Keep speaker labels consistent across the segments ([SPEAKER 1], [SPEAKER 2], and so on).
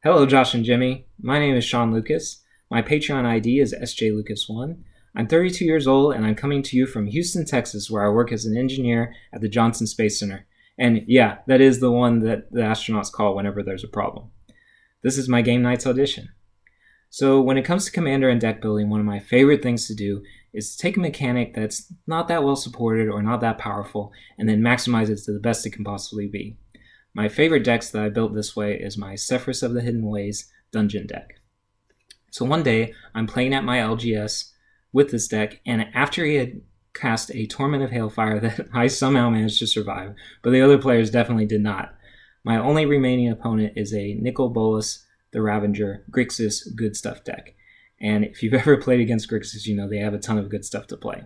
[SPEAKER 1] Hello, Josh and Jimmy. My name is Sean Lucas. My Patreon ID is SJLucas1. I'm 32 years old and I'm coming to you from Houston, Texas, where I work as an engineer at the Johnson Space Center. And yeah, that is the one that the astronauts call whenever there's a problem. This is my game night's audition. So when it comes to commander and deck building, one of my favorite things to do is to take a mechanic that's not that well supported or not that powerful and then maximize it to the best it can possibly be. My favorite decks that I built this way is my Sephirus of the Hidden Ways dungeon deck. So one day, I'm playing at my LGS with this deck, and after he had cast a Torment of Hailfire that I somehow managed to survive, but the other players definitely did not, my only remaining opponent is a Nicol Bolas the Ravager Grixis Good Stuff deck. And if you've ever played against Grixis, you know they have a ton of good stuff to play.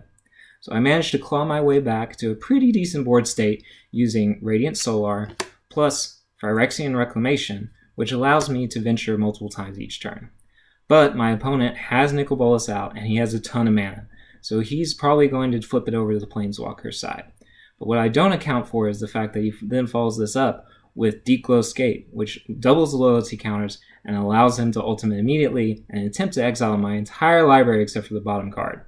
[SPEAKER 1] So I managed to claw my way back to a pretty decent board state using Radiant Solar, plus Phyrexian Reclamation, which allows me to venture multiple times each turn. But my opponent has Nicol Bolas out, and he has a ton of mana, so he's probably going to flip it over to the Planeswalker's side. But what I don't account for is the fact that he then follows this up with Deep Glow Skate, which doubles the loyalty counters and allows him to ultimate immediately and attempt to exile my entire library except for the bottom card.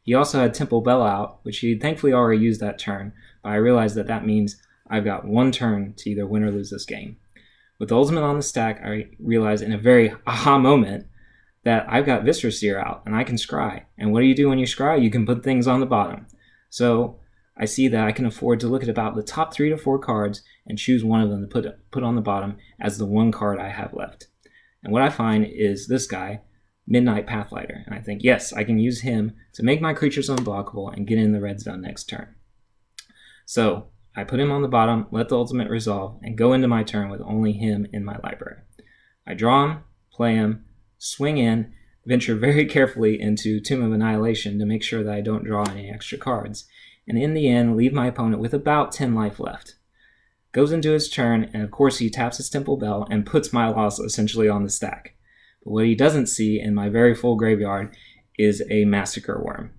[SPEAKER 1] He also had Temple Bell out, which he thankfully already used that turn, but I realized that means I've got one turn to either win or lose this game. With the ultimate on the stack, I realized in a very aha moment that I've got Viscera Seer out and I can scry. And what do you do when you scry? You can put things on the bottom. So I see that I can afford to look at about the top 3 to 4 cards and choose one of them to put on the bottom as the one card I have left. And what I find is this guy, Midnight Pathlighter. And I think, yes, I can use him to make my creatures unblockable and get in the red zone next turn. So I put him on the bottom, let the ultimate resolve, and go into my turn with only him in my library. I draw him, play him, swing in, venture very carefully into Tomb of Annihilation to make sure that I don't draw any extra cards, and in the end leave my opponent with about 10 life left. Goes into his turn, and of course he taps his Temple Bell and puts my loss essentially on the stack. But what he doesn't see in my very full graveyard is a Massacre Worm.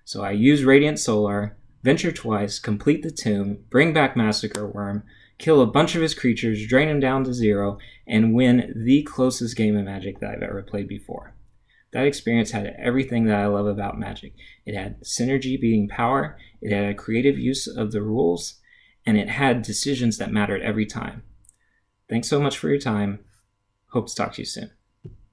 [SPEAKER 1] So I use Radiant Solar, venture twice, complete the tomb, bring back Massacre Worm, kill a bunch of his creatures, drain him down to 0, and win the closest game of Magic that I've ever played before. That experience had everything that I love about Magic. It had synergy beating power, it had a creative use of the rules, and it had decisions that mattered every time. Thanks so much for your time. Hope to talk to you soon.